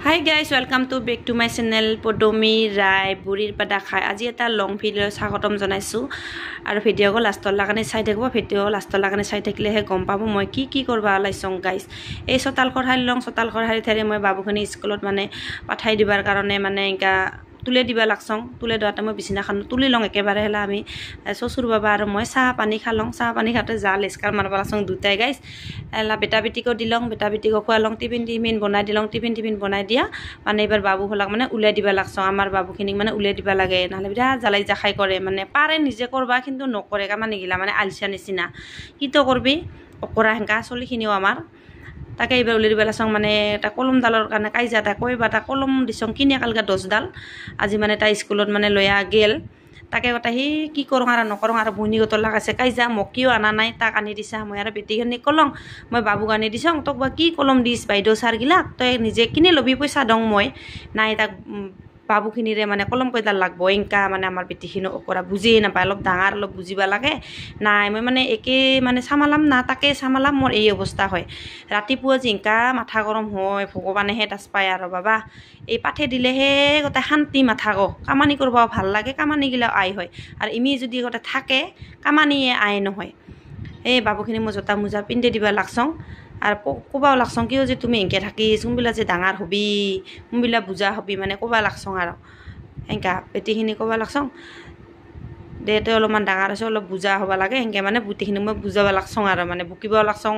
Hi guys, welcome to back to my channel Podomi Rai Burir Pada Khai. Aji eta long video sagotom janaisu aru video ko last lagane sai thakbo video last lagane sai thakile he gom pabo moi ki korba alaisong guys. Ei sotal khorhai long sotal khorhai thare moi babu khani schoolot mane pathai dibar karone mane enka তুলে দিবা লাগছং তুলে দতে মই বিছনা খান তুলি লং একেবারে হেলা আমি সসুর বাবা আর মই চা পানি খালং চা পানি খাতে যা লেস্কার মারবা লাগছং দুটাই গাইস এলা বেটা বেটিকো দিলং বেটা বেটিকো খোয়ালং টিফিন বনাই দিলং টিফিন বনাই দিয়া মানে এবার বাবু হলাক মানে উলাই দিবা লাগছং আমার বাবু খিনিক মানে উলাই দিবা লাগে নালে বিরা জ্বালাই জাখাই করে মানে পারে নিজে করবা কিন্তু নকরে কামানি গিলা মানে আলসা নিচিনা কি তো করবি অকরা হেঙ্কা চলি খিনিও আমার তাকে এবার উলির বেলা সং মানে এটা কলম ডালৰ কাৰণে কাইজা এটা কইবা এটা কলম দিছং কিনে কালকা 10 ডাল আজি মানে তাই স্কুলত মানে লয়া গেল তাকে কথা হি কি করং আর নকরং আর ভুনিগত লাগাছে কাইজা মকিও আনা নাই তাক আনি দিছা মই আর বেটিখনি কলং মই বাবু আনি দিছং তক বা কি কলম দিছ বাইদেউ সার গিলা তই নিজে কিনে লবি পয়সা দং মই নাই তাক বাবু খিনিরে মানে কলম কইদা লাগবো এঙ্কা মানে আমার বেটিখিনো অকরা বুঝিয়ে না পায় অলপ ডাঙৰ অলপ বুঝিবা লাগে নাই মই মানে একে মানে সামালাম না তাকে সামালাম মোর এই অবস্থা হয় ৰাতিপুৱা জিংকা মাথা গরম হয় ভগবানেহে তাস পায় আর বাবা এই পাঠে দিলেহে গোটা শান্তি মাথা গো কামানি করবা ভাল লাগে কামানি গিলা আই হয় আর ইমি যদি গোটা থাকে কামানিয়ে আই নহয় এই বাবুখিনি মই জোতা মোজা পিন্ধে দিবা লাগছং আর কোবাও লাগছং কিয় যে তুমি এঙ্কে থাকি চুমবিলা যে ডাঙৰ হবি মুবিলা বুজা হবি মানে কোবা লাগছং আৰ এঙ্কা বেটিখিনি কোবা লাগছং দেতে অলপমান ডাঙৰ আছে অলপ বুজা হবা লাগে এঙ্কে মানে বুটিখিনি মই বুজাবা লাগছং আর মানে বুকিবাও লাগছং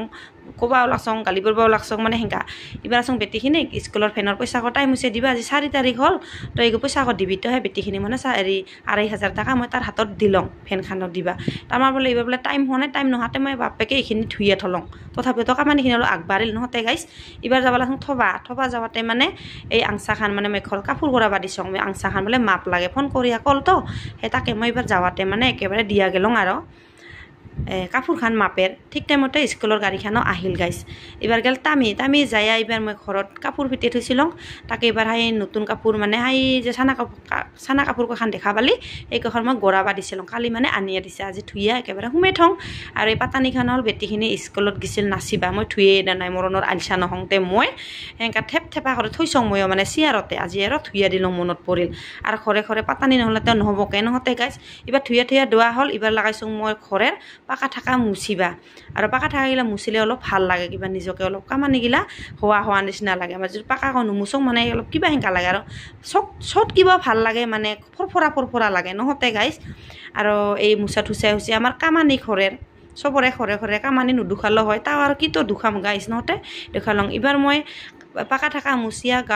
কোবাও লাগছং গালি পরবাও লাগছং মানে হেঙ্কা এবার আসং বেটিখিনি স্কুলৰ ফেনৰ পইচা কটাই মুছে দিবা আজি 4 তাৰিখ হল তো এই পইচা কত দিবি তো হে বেটিখিনি মানে 2,500 টাকা মই তার হাতত দিলং ফেন খানত দিবা তামাৰ বলে এবাৰ বলে টাইম হনে টাইম নহাতে মই বাপেকে এইখিনি ধুইয়া থলং তথাপিও কামানিখিনি অলপ আগবাঢ়িল নহতে গাইছ এবাৰ যাবা লাগছং থবা যাওয়াতে মানে এই আংসা খান মানে মেখল কাপোৰ কৰাবা দিছং মই আংসা খান বলে মাপ লাগে ফোন কৰিয়া কল তো হে তাকে মই এবাৰ যাওয়াতে মানে একেবাৰে দিয়া গেলং আৰু কাপোৰ খান মাপেৰ ঠিক টাইমতে স্কুলৰ গাড়ীখানো আহিল গাইছ এবাৰ গেল তামি যায় এবাৰ মই ঘৰত কাপোৰ ফিটে থৈছিলং তাকে এবাৰ হাই নতুন কাপোৰ মানে হাই যে ছানা কাপোৰ কখান দেখা পালি এই কখন মই গৰাবা দিছিলং কালি মানে আনিয়া দিছে আজি ধুইয়া একেবাৰে হুমে থং আৰু এই পাতানিখান হল বেটিখিনি স্কুলত গিছিল নাচিবা মই ধুয়ে নাই মৰণৰ আলসা নহংতে মই এনেকা থেপা কৰি থৈছং মই মানে চিয়াৰতে আজি আৰু ধুইয়া দিলং মনত পৰিল আৰু ঘৰে পাতানি নহলে তেওঁ নহবকে নহতে গাইছ এবাৰ ধুইয়া দোৱা হল এবাৰ লাগাইছং মই ঘৰেৰ পাকা থাকা মুছিবা আৰু পাকা থাকা গিলা মুছিলে অলপ ভাল লাগে কিবা নিজকে অলপ কামানি গিলা হোৱা নিচিনা লাগে আমাৰ যদি পাকা কো নুমুছং মানে অলপ কিবা হেঙ্কা লাগে আৰু চট কিবা ভাল লাগে মানে ফৰফৰা লাগে নহতে গাইছ আৰু এই মুছা থুচা আমাৰ কামানি ঘৰেৰ সবৰে ঘৰে কামানি নুদুখালো হয় তাও আৰু কি তো দুখাম গাইছ নহতে দেখালং এবাৰ মই পাকা থাকা মুছিয়া